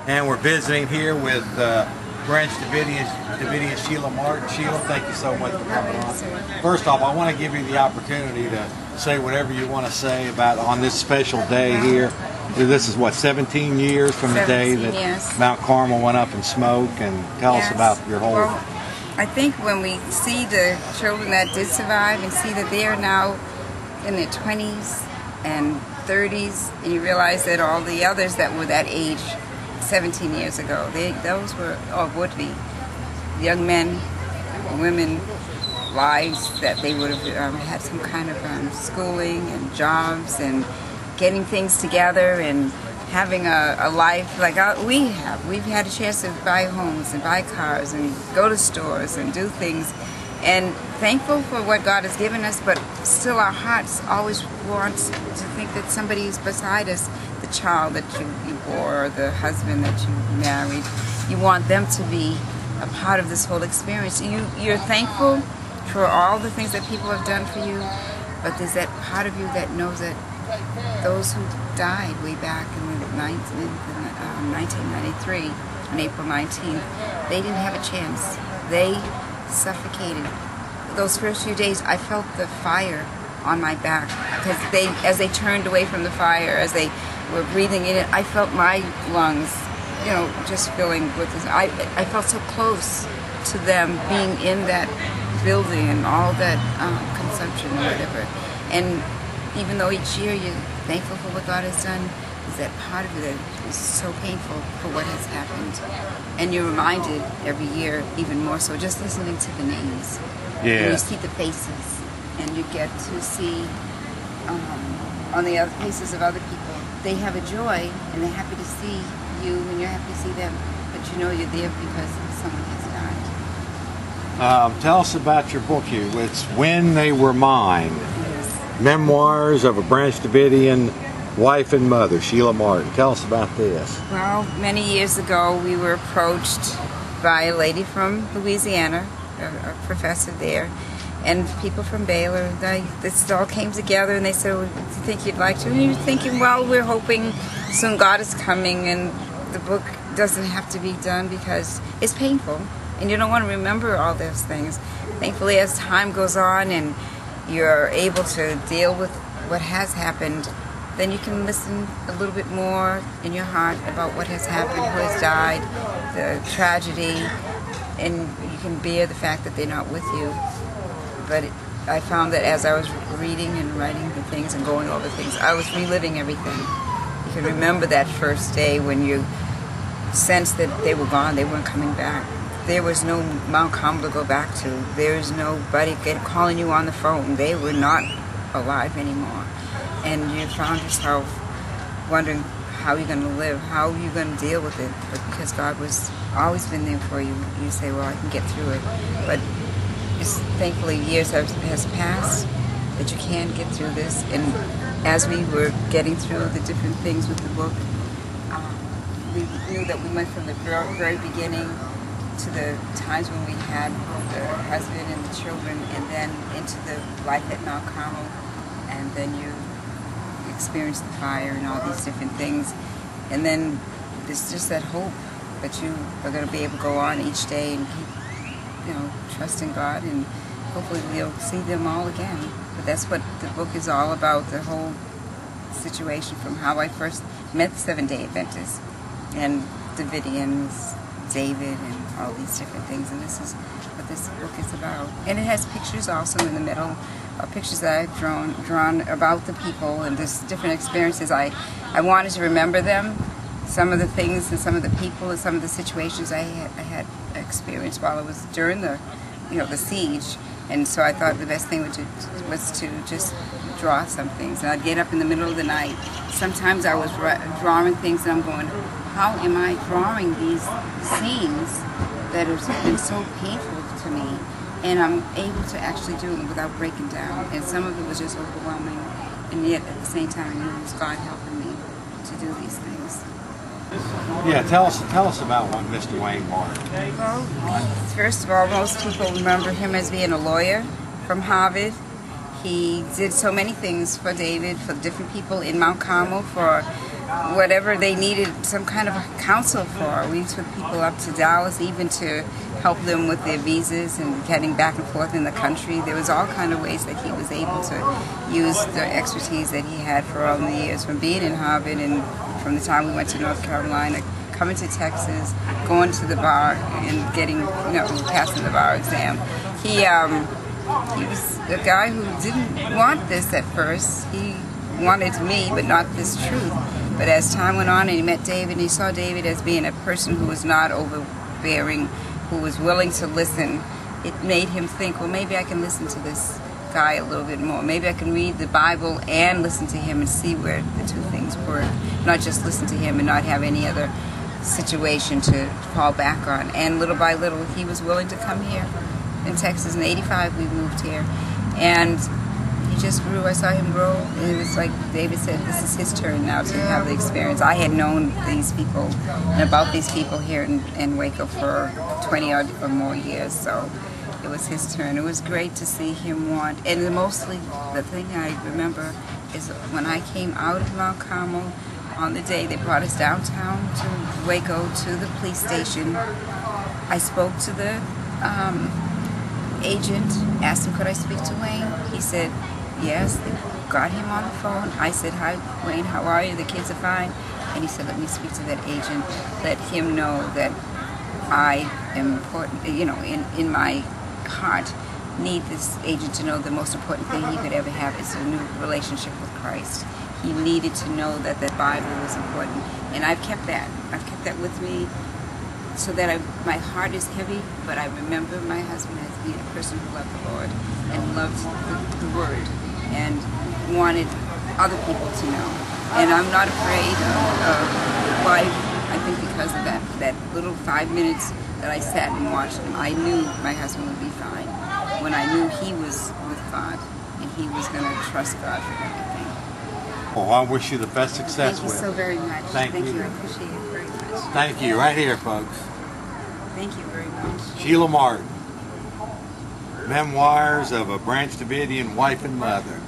and we're visiting here with Branch Davidian Sheila Martin. Sheila, thank you so much for coming on. First off, I want to give you the opportunity to say whatever you want to say about on this special day here. This is what, 17 years from the day that Mount Carmel went up in smoke, and tell us about your whole... Well, I think when we see the children that did survive and see that they are now in their 20s and 30s, and you realize that all the others that were that age 17 years ago, those were, or would be, young men, women, lives that they would have had some kind of schooling and jobs and getting things together and having a life like we have. We've had a chance to buy homes and buy cars and go to stores and do things, and thankful for what God has given us, but still our hearts always want to think that somebody is beside us, the child that you bore, or the husband that you married. You want them to be a part of this whole experience. You're thankful for all the things that people have done for you, but there's that part of you that knows that those who died way back in 1993, on April 19th, they didn't have a chance. They suffocated. Those first few days, I felt the fire on my back, because as they turned away from the fire, as they were breathing in it, I felt my lungs, just filling with this. I felt so close to them being in that building and all that consumption or whatever. And even though each year you're thankful for what God has done, is that part of you that is so painful for what has happened. And you're reminded every year, even more so, just listening to the names. Yeah. And you see the faces, and you get to see on the other faces of other people, they have a joy, and they're happy to see you, and you're happy to see them, but you know you're there because someone has died. Tell us about your book here. It's When They Were Mine. Memoirs of a Branch Davidian wife and mother, Sheila Martin. Tell us about this. Well, many years ago we were approached by a lady from Louisiana, a professor there, and people from Baylor. This all came together, and they said, well, do you think you'd like to? And you're thinking, well, we're hoping soon God is coming, and the book doesn't have to be done because it's painful, and you don't want to remember all those things. Thankfully, as time goes on and you're able to deal with what has happened, then you can listen a little bit more in your heart about what has happened, who has died, the tragedy, and you can bear the fact that they're not with you. But I found that as I was reading and writing the things and going over things, I was reliving everything. You can remember that first day when you sensed that they were gone, they weren't coming back. There was no Mount Carmel to go back to. There was nobody calling you on the phone. They were not alive anymore. And you found yourself wondering how you're going to live, how you're going to deal with it. But because God was always been there for you, you say, well, I can get through it. But thankfully years has passed that you can get through this. And as we were getting through the different things with the book, we knew that we went from the very beginning to the times when we had the husband and the children, and then into the life at Mount Carmel, and then you experience the fire and all these different things, and then there's just that hope that you are going to be able to go on each day and keep, trusting God, and hopefully we'll see them all again. But that's what the book is all about, the whole situation from how I first met the Seventh-day Adventists and Davidians, David, and all these different things, and this is what this book is about. And it has pictures also in the middle, pictures that I've drawn about the people and just different experiences. I wanted to remember them, some of the things and some of the people and some of the situations I had experienced while it was during the siege. And so I thought the best thing was to just draw some things. And I'd get up in the middle of the night. Sometimes I was drawing things and I'm going, how am I drawing these scenes that have been so painful to me? And I'm able to actually do it without breaking down. And some of it was just overwhelming. And yet at the same time, it was God helping me to do these things. Yeah, tell us about what Mr. Wayne Martin. Well, first of all, most people remember him as being a lawyer from Harvard. He did so many things for David, for different people in Mount Carmel, for whatever they needed some kind of counsel for. We took people up to Dallas even to help them with their visas and getting back and forth in the country. There was all kind of ways that he was able to use the expertise that he had for all the years from being in Harvard and from the time we went to North Carolina, coming to Texas, going to the bar and getting, passing the bar exam. He was a guy who didn't want this at first. He wanted me, but not this truth. But as time went on and he met David, and he saw David as being a person who was not overbearing, who was willing to listen, it made him think, well, maybe I can listen to this guy a little bit more. Maybe I can read the Bible and listen to him and see where the two things work. Not just listen to him and not have any other situation to fall back on. And little by little, he was willing to come here. In Texas in '85, we moved here. And he just grew. I saw him grow. It was like David said, this is his turn now to have the experience. I had known these people and about these people here in Waco for 20 or more years, so it was his turn. It was great to see him want, and mostly the thing I remember is when I came out of Mount Carmel on the day they brought us downtown to Waco to the police station. I spoke to the agent, asked him could I speak to Wayne. He said yes. They got him on the phone. I said, hi Wayne, how are you? The kids are fine. And he said, let me speak to that agent, let him know that I am important, in my heart, need this agent to know the most important thing he could ever have is a new relationship with Christ. He needed to know that the Bible was important. And I've kept that. I've kept that with me so that my heart is heavy, but I remember my husband as being a person who loved the Lord and loved the Word and wanted other people to know. And I'm not afraid of life. I think because of that little 5 minutes that I sat and watched him, I knew my husband would be fine. When I knew he was with God and he was going to trust God for everything. Well, I wish you the best success with it. Thank you so very much. Thank you. I appreciate it very much. Thank you. Right here, folks. Thank you very much. Sheila Martin. Memoirs of a Branch Davidian wife and mother.